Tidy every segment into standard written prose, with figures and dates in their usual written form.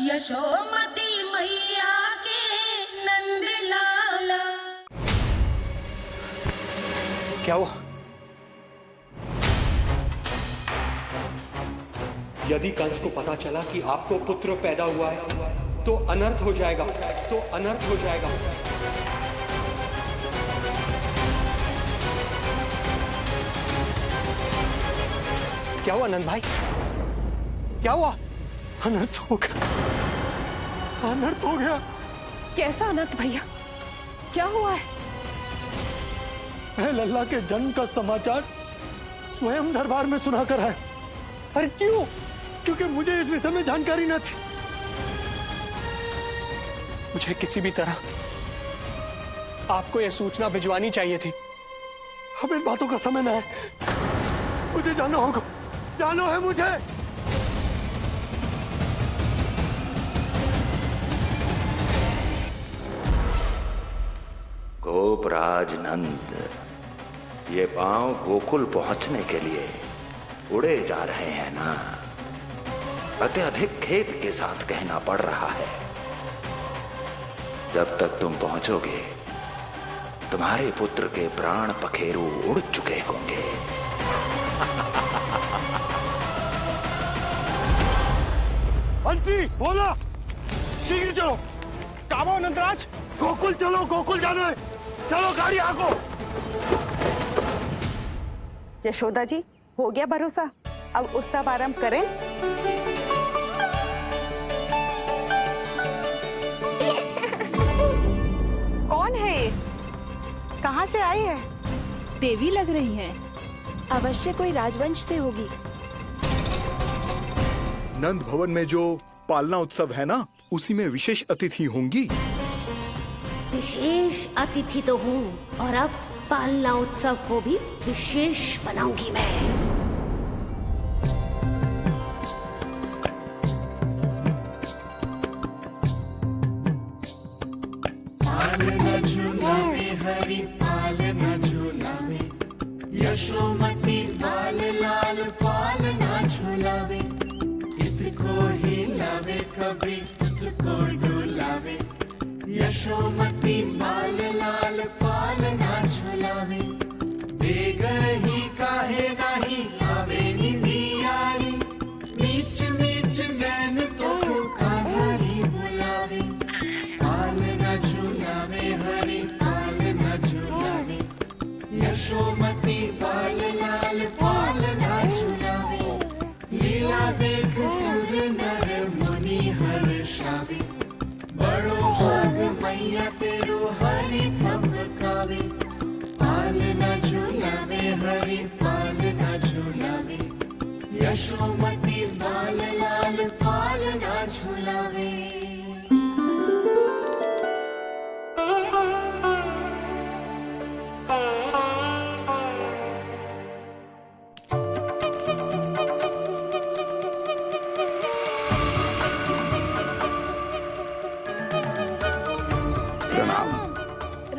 यशोमती मैया के नंद लाला। क्या हुआ? यदि कंस को पता चला कि आपको पुत्र पैदा हुआ है तो अनर्थ हो जाएगा, तो अनर्थ हो जाएगा। क्या हुआ नंद भाई? क्या हुआ? अनर्थ हो गया, अनर्थ हो गया। कैसा अनर्थ भैया? क्या हुआ है? मैं लल्ला के जन्म का समाचार स्वयं दरबार में सुनाकर आया। अरे क्यों? क्योंकि मुझे इस विषय में जानकारी न थी। मुझे किसी भी तरह आपको यह सूचना भिजवानी चाहिए थी। अब इन बातों का समय न है, मुझे जाना होगा, जाना है मुझे। गोपराज नंद, ये पांव गोकुल पहुंचने के लिए उड़े जा रहे हैं ना? अत्यधिक खेद के साथ कहना पड़ रहा है। जब तक तुम पहुंचोगे तुम्हारे पुत्र के प्राण पखेरु उड़ चुके होंगे। बंसी बोला, शीघ्र चलो। काबो नंदराज, गोकुल चलो, गोकुल जाना है। चलो गाड़ी आगो। यशोदा जी, हो गया भरोसा, अब उत्सव आरंभ करें। कौन है ये? कहाँ से आई है? देवी लग रही हैं। अवश्य कोई राजवंश से होगी। नंद भवन में जो पालना उत्सव है ना, उसी में विशेष अतिथि होंगी। विशेष अतिथि तो हूँ, और अब पालना उत्सव को भी विशेष बनाऊंगी मैं। पालना झूलावे हरि पालना झूलावे, यशोमती लाल लाल पालना झूलावे। इत को हिलावे कभी इत को डुलावे, यशोमती लाल लाल पालना झूलावे। देग ही काहे नाही आवे निधियारी, नीच नीच नैन तो कान्हारी बुलावे। पालना झूलावे हरि पालना झूलावे, यशोमती लाल लाल पालना झूलावे। लीला देख सुर नर मुनि हर्षावे, बड़ो भाग मैया तेरो हरि थपकावे। पालना झूलावे हरि पालना झूलावे, यशोमती लाल लाल पालना झूलावे।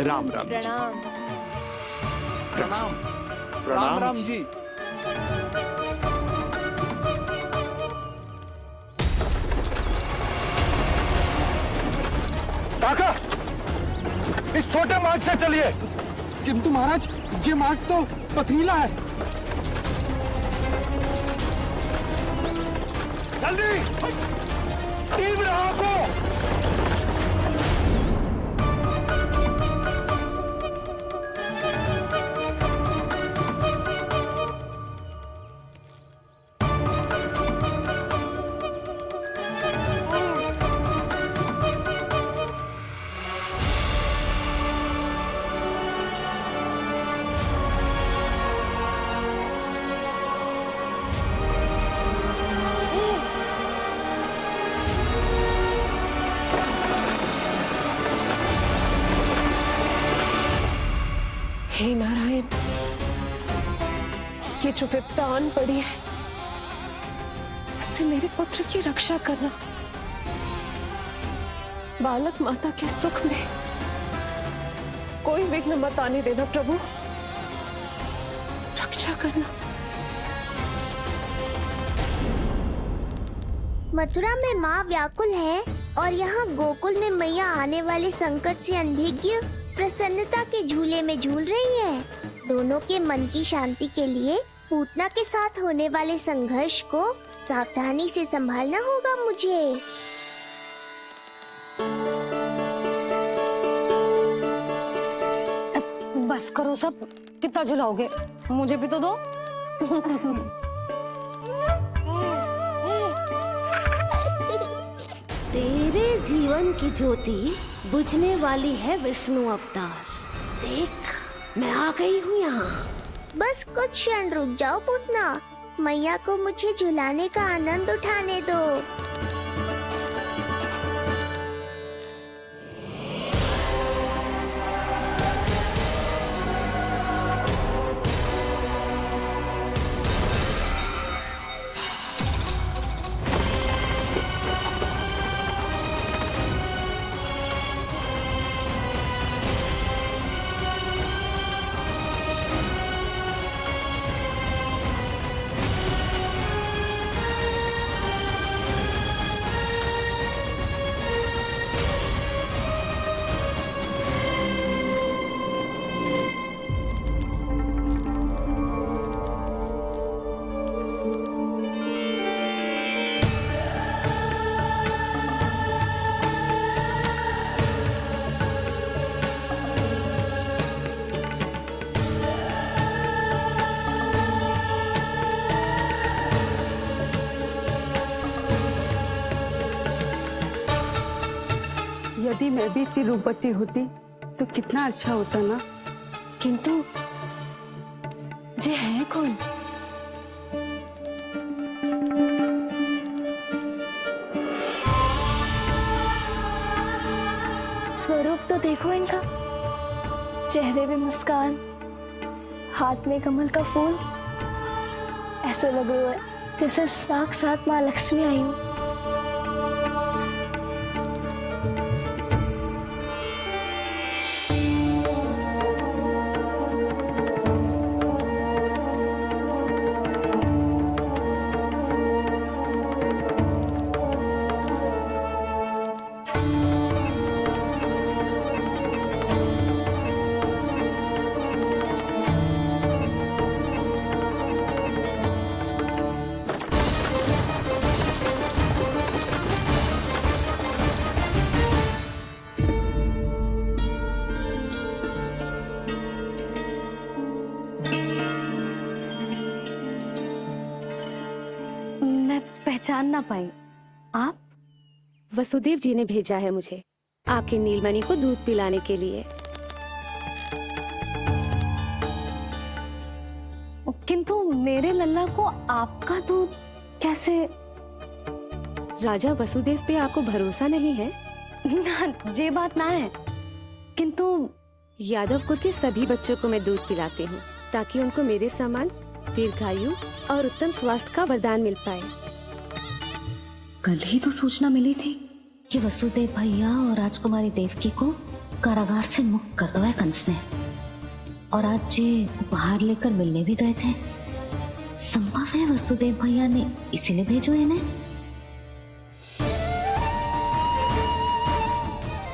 राम राम जी। प्रणाम। प्रणाम राम राम जी। काका, इस छोटे मार्ग से चलिए। किंतु महाराज, ये मार्ग तो पथरीला है। जल्दी तीव्र आंखों। हे नारायण, ये जो विपदा आन पड़ी है, उससे मेरे पुत्र की रक्षा करना। बालक माता के सुख में कोई विघ्न मत आने देना प्रभु, रक्षा करना। मथुरा में माँ व्याकुल है और यहाँ गोकुल में मैया आने वाले संकट से अनभिज्ञ प्रसन्नता के झूले में झूल रही है। दोनों के मन की शांति के लिए पूतना के साथ होने वाले संघर्ष को सावधानी से संभालना होगा मुझे। बस करो सब, कितना झुलाओगे? मुझे भी तो दो। तेरे जीवन की ज्योति बुझने वाली है विष्णु अवतार। देख, मैं आ गई हूँ यहाँ। बस कुछ क्षण रुक जाओ पूतना, मैया को मुझे झुलाने का आनंद उठाने दो। यदि मैं भी इतनी रूपवती होती तो कितना अच्छा होता ना। किंतु ये है कौन? स्वरूप तो देखो इनका, चेहरे पे मुस्कान, हाथ में कमल का फूल। ऐसा लग रहा है जैसे साक्षात माँ लक्ष्मी आई हूँ। पहचान ना पाई। आप? वसुदेव जी ने भेजा है मुझे आपके नीलमणि को दूध पिलाने के लिए। किंतु मेरे लल्ला को आपका दूध कैसे? राजा वसुदेव पे आपको भरोसा नहीं है ना? ये बात ना है, किंतु यादव कुल के सभी बच्चों को मैं दूध पिलाती हूँ ताकि उनको मेरे समान दीर्घायु और उत्तम स्वास्थ्य का वरदान मिल पाए। कल ही तो सूचना मिली थी कि वसुदेव भैया और राजकुमारी देवकी को कारागार से मुक्त कर दो है कंस ने, और आज ये उपहार लेकर मिलने भी गए थे। संभव है वसुदेव भैया ने इसीलिए भेजो इन्हें।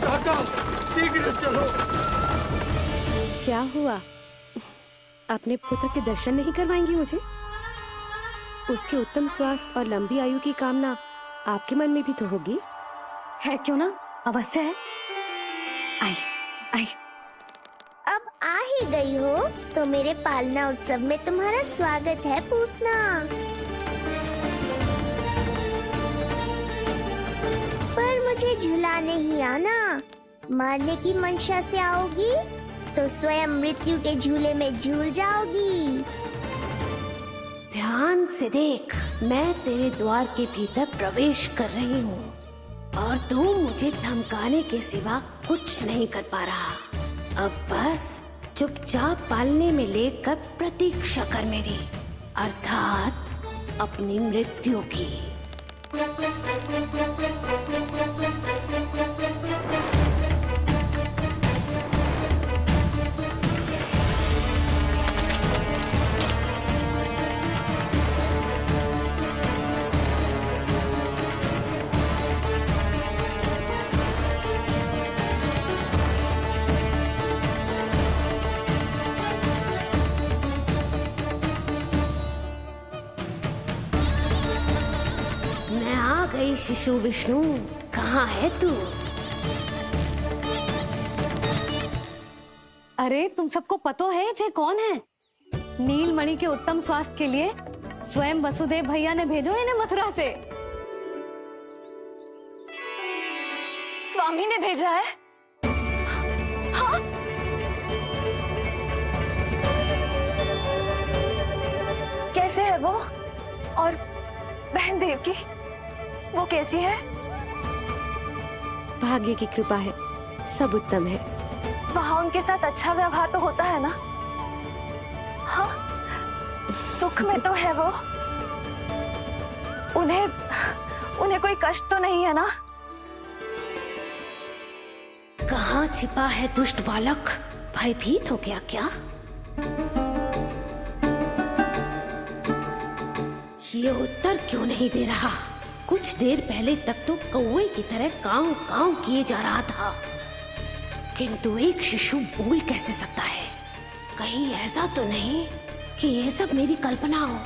काका, शीघ्र चलो। क्या हुआ? अपने पुत्र के दर्शन नहीं करवाएंगी मुझे? उसके उत्तम स्वास्थ्य और लंबी आयु की कामना आपके मन में भी तो होगी। है क्यों ना? अवश्य है। आई आई। अब आ ही गई हो तो मेरे पालना उत्सव में तुम्हारा स्वागत है पूतना। पर मुझे झुलाने ही आना, मारने की मंशा से आओगी तो स्वयं मृत्यु के झूले में झूल जाओगी। ध्यान से देख, मैं तेरे द्वार के भीतर प्रवेश कर रही हूँ और तू मुझे धमकाने के सिवा कुछ नहीं कर पा रहा। अब बस चुपचाप पालने में लेटकर प्रतीक्षा कर मेरी, अर्थात अपनी मृत्यु की। गई शिशु विष्णु, कहाँ है तू? अरे तुम सबको पतो है जे कौन है? नीलमणि के उत्तम स्वास्थ्य के लिए स्वयं वसुदेव भैया ने भेजो इन्हें मथुरा से। स्वामी ने भेजा है? हाँ? कैसे है वो? और बहन देवकी, वो कैसी है? भाग्य की कृपा है, सब उत्तम है। वहाँ उनके साथ अच्छा व्यवहार तो होता है ना? हाँ, सुख में तो है वो। उन्हें कोई कष्ट तो नहीं है ना? कहाँ छिपा है दुष्ट बालक? भयभीत हो गया क्या? ये उत्तर क्यों नहीं दे रहा? कुछ देर पहले तक तो कौवे की तरह कांव कांव किए जा रहा था, किंतु एक शिशु बोल कैसे सकता है? कहीं ऐसा तो नहीं कि ये सब मेरी कल्पना हो?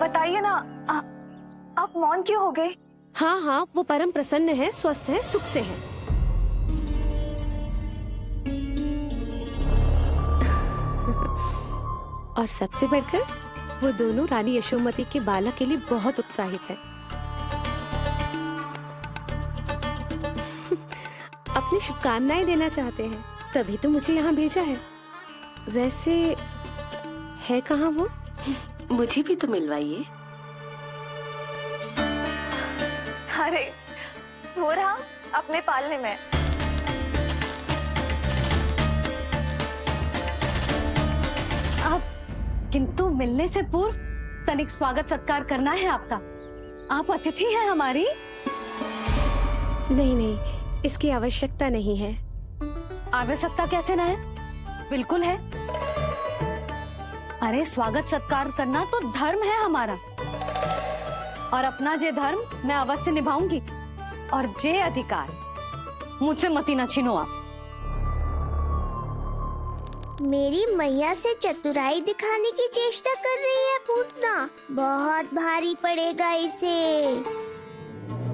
बताइए ना, आप मौन क्यों हो गए? हाँ हाँ, वो परम प्रसन्न है, स्वस्थ है, सुख से है। और सबसे बढ़कर वो दोनों रानी यशोमती के बालक के लिए बहुत उत्साहित है। अपनी शुभकामनाएं देना चाहते हैं, तभी तो मुझे यहाँ भेजा है। वैसे है कहाँ वो? मुझे भी तो मिलवाइए। अरे वो रहा अपने पालने में। किंतु मिलने से पूर्व तनिक स्वागत सत्कार करना है आपका। आप अतिथि हैं हमारी। नहीं नहीं, इसकी आवश्यकता नहीं है। आवश्यकता कैसे ना है? बिल्कुल है। अरे स्वागत सत्कार करना तो धर्म है हमारा, और अपना जे धर्म मैं अवश्य निभाऊंगी, और जे अधिकार मुझसे मती न छीनो आप। मेरी मैया से चतुराई दिखाने की चेष्टा कर रही है पूतना। बहुत भारी पड़ेगा इसे।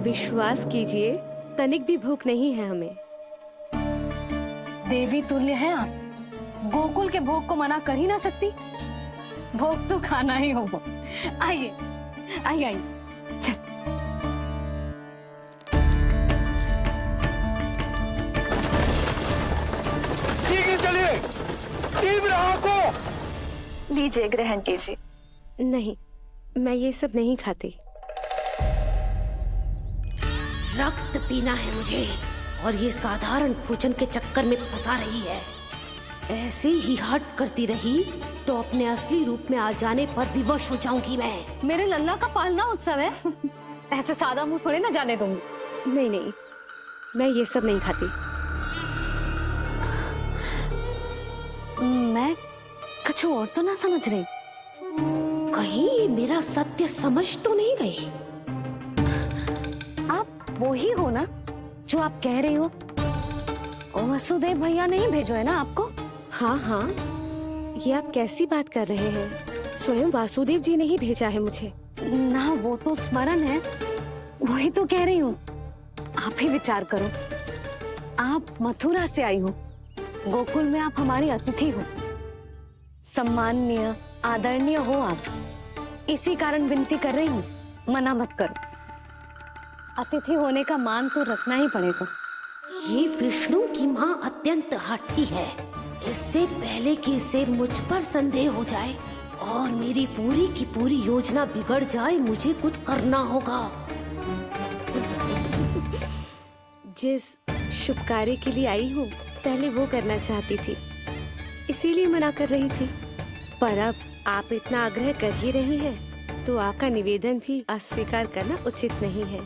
विश्वास कीजिए, तनिक भी भूख नहीं है हमें। देवी तुल्य हैं आप, गोकुल के भोग को मना कर ही ना सकती। भोग तो खाना ही होगा। आइए आइए आइए, चल। चलिए, तीव्र को लीजिए, ग्रहण कीजिए। नहीं, मैं ये सब नहीं खाती। रक्त पीना है मुझे, और ये साधारण भोजन के चक्कर में फंसा रही है। ऐसे ही हट करती रही तो अपने असली रूप में आ जाने पर विवश हो जाऊंगी मैं। मेरे लल्ला का पालना उत्सव है, ऐसे सादा मुंह थोड़े ना जाने दूंगी। नहीं नहीं, मैं ये सब नहीं खाती। मैं कुछ और तो ना समझ रही। कहीं ये मेरा सत्य समझ तो नहीं गई? आप वो ही हो ना जो आप कह रही हो? वसुदेव भैया ने ही भेजो है ना आपको? हाँ हाँ, ये आप कैसी बात कर रहे हैं? स्वयं वासुदेव जी ने ही भेजा है मुझे। ना वो तो स्मरण है, वही तो कह रही हूँ। आप ही विचार करो, आप मथुरा से आई हो, गोकुल में आप हमारी अतिथि हो, सम्माननीय आदरणीय हो आप। इसी कारण विनती कर रही हूँ, मना मत करो। अतिथि होने का मान तो रखना ही पड़ेगा। ये विष्णु की माँ अत्यंत हठी है। इससे पहले कि इसे मुझ पर संदेह हो जाए और मेरी पूरी की पूरी योजना बिगड़ जाए, मुझे कुछ करना होगा। जिस शुभ कार्य के लिए आई हूँ, पहले वो करना चाहती थी, इसीलिए मना कर रही थी। पर अब आप इतना आग्रह कर ही रही हैं, तो आपका निवेदन भी अस्वीकार करना उचित नहीं है।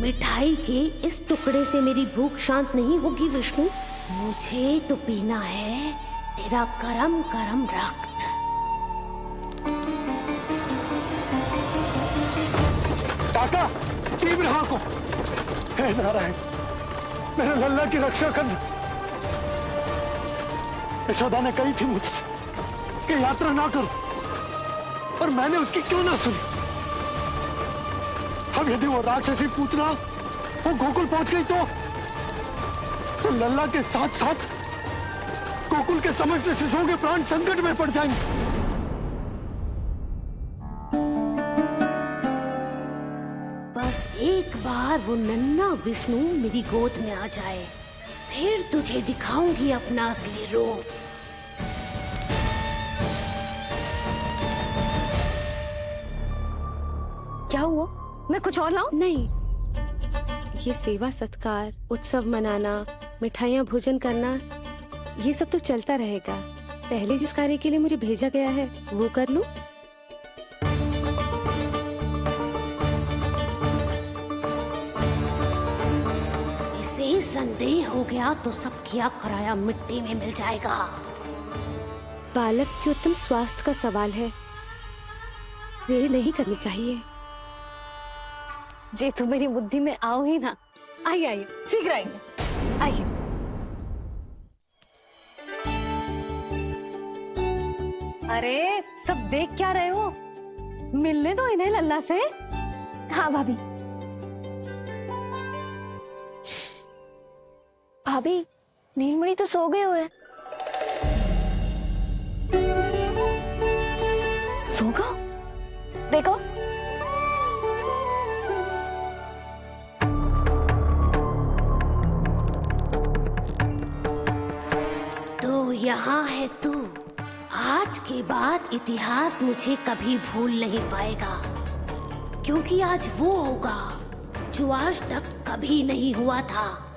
मिठाई के इस टुकड़े से मेरी भूख शांत नहीं होगी विष्णु। मुझे तो पीना है तेरा गरम गरम रक्त। काका, तीव्र को हे नारायण, मेरे लल्ला की रक्षा करना। यशोदा ने कही थी मुझसे कि यात्रा ना करो, और मैंने उसकी क्यों ना सुनी। अब यदि वो राक्षसी पूतना वो गोकुल पहुंच गई तो लल्ला के साथ साथ गोकुल के समस्त शिशुओं के प्राण संकट में पड़ जाएंगे। बस एक बार वो नन्हा विष्णु मेरी गोद में आ जाए, फिर तुझे दिखाऊंगी अपना असली रूप। क्या हुआ? मैं कुछ और लाऊं? नहीं, ये सेवा सत्कार, उत्सव मनाना, मिठाइयाँ भोजन करना, ये सब तो चलता रहेगा। पहले जिस कार्य के लिए मुझे भेजा गया है वो कर लूं। इसे संदेह हो गया तो सब किया कराया मिट्टी में मिल जाएगा। बालक के उत्तम स्वास्थ्य का सवाल है, देरी नहीं करनी चाहिए। जी तो मेरी बुद्धि में आओ ही ना। आइए आइए, शीघ्र आइए, आइए। अरे सब देख क्या रहे हो? मिलने दो इन्हें लल्ला से। हाँ भाभी। भाभी, नीलमणि तो सो गए हुए। सो गो? देखो। तो यहाँ है तू। आज के बाद इतिहास मुझे कभी भूल नहीं पाएगा, क्योंकि आज वो होगा जो आज तक कभी नहीं हुआ था।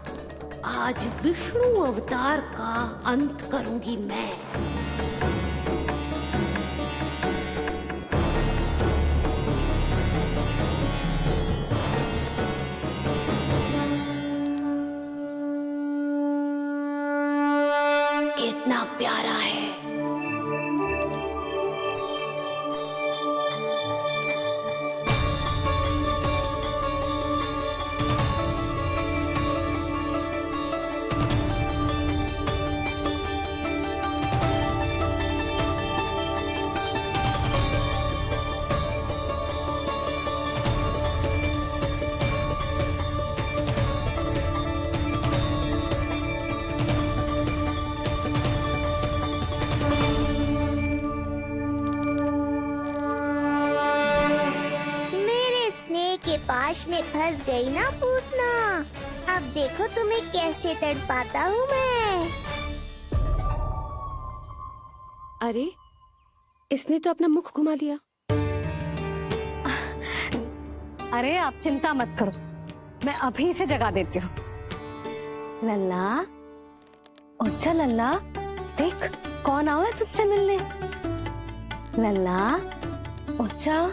आज विष्णु अवतार का अंत करूंगी मैं। कितना प्यारा है। के पास में फंस गई ना पूतना। अब देखो तुम्हें कैसे तड़पाता हूँ मैं। अरे, इसने तो अपना मुख घुमा लिया। अरे आप चिंता मत करो, मैं अभी से जगा देती हूँ। लल्ला, उठ जा लल्ला, देख कौन आया तुझसे मिलने। लल्ला, उठ जा।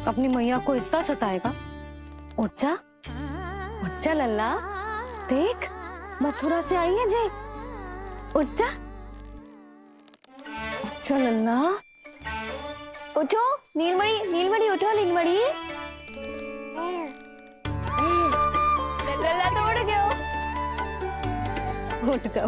अपनी मैया को इतना सताएगा? उठ जा लल्ला, देख मथुरा से आई है जी। उठ जा लल्ला। उठो नीलमणि, नीलमणि उठो नीलमणि। लल्ला तो उठ गया। उठ गया।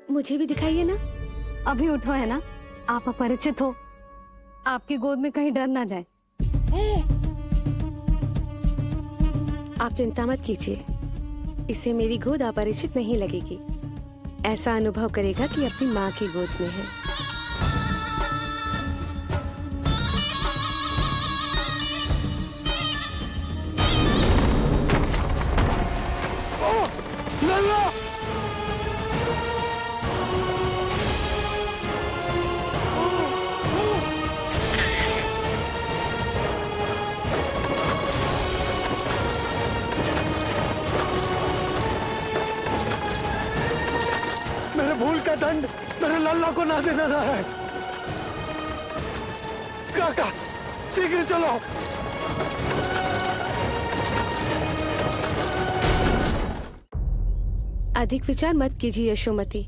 मुझे भी दिखाइए ना। अभी उठो है ना, आप अपरिचित हो, आपकी गोद में कहीं डर ना जाए। आप चिंता मत कीजिए, इसे मेरी गोद अपरिचित नहीं लगेगी। ऐसा अनुभव करेगा कि अपनी माँ की गोद में है। भूल का दंड मेरे लल्ला को ना देना है। काका, शीघ्र चलो। अधिक विचार मत कीजिए यशोमती।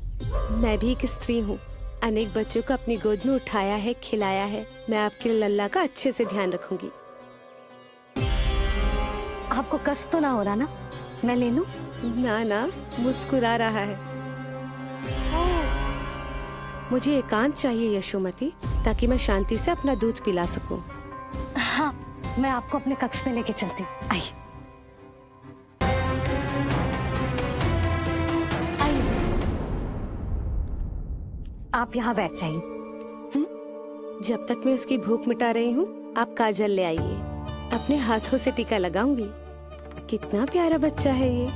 मैं भी एक स्त्री हूँ, अनेक बच्चों को अपनी गोद में उठाया है, खिलाया है। मैं आपके लल्ला का अच्छे से ध्यान रखूंगी। आपको कष्ट तो ना हो रहा ना? मैं ले लूं? ना ना, मुस्कुरा रहा है। मुझे एकांत चाहिए यशोमती, ताकि मैं शांति से अपना दूध पिला सकूं। हाँ, मैं आपको अपने कक्ष में लेके चलती हूँ। आइए। आप यहाँ बैठ जाइए। जब तक मैं उसकी भूख मिटा रही हूँ, आप काजल ले आइए। अपने हाथों से टीका लगाऊंगी। कितना प्यारा बच्चा है ये,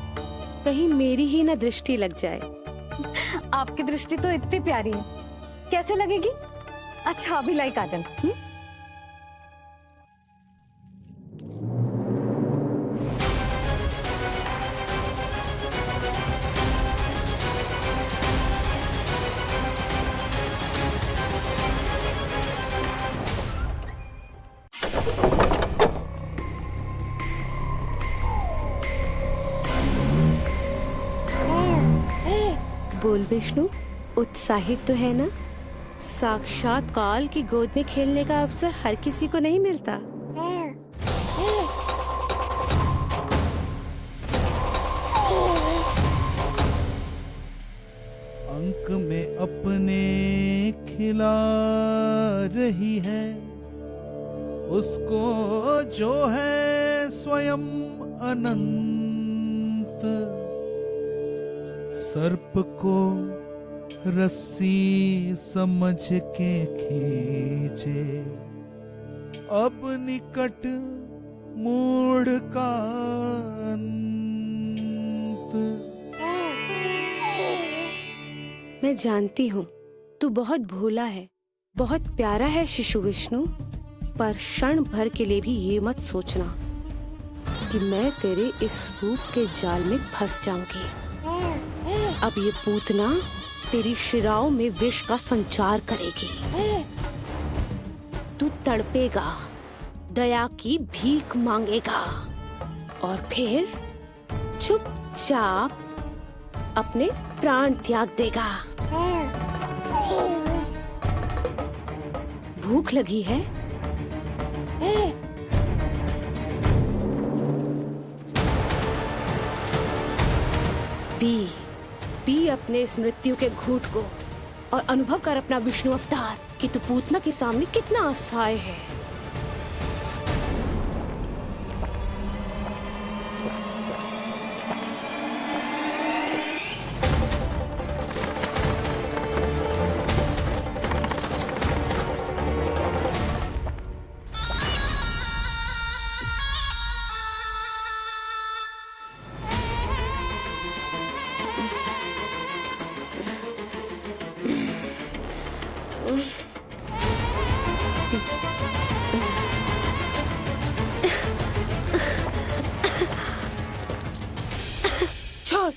कहीं मेरी ही ना दृष्टि लग जाए। आपकी दृष्टि तो इतनी प्यारी है, कैसे लगेगी? अच्छा अभी लाई काजल। बोल विष्णु, उत्साहित तो है ना? साक्षात काल की गोद में खेलने का अवसर हर किसी को नहीं मिलता। अंक में अपने खिला रही है, उसको जो है स्वयं अनंत। सर्प को रस्सी समझ के खींचे, अब निकट मूढ़ का अंत। मैं जानती हूँ तू बहुत भोला है, बहुत प्यारा है शिशु विष्णु, पर क्षण भर के लिए भी ये मत सोचना कि मैं तेरे इस रूप के जाल में फंस जाऊंगी। अब ये पूतना तेरी शिराओं में विष का संचार करेगी। तू तड़पेगा, दया की भीख मांगेगा और फिर चुपचाप अपने प्राण त्याग देगा। भूख लगी है? पी अपने इस मृत्यु के घूंट को और अनुभव कर अपना विष्णु अवतार कि तू पूतना के सामने कितना असहाय है। छोड़।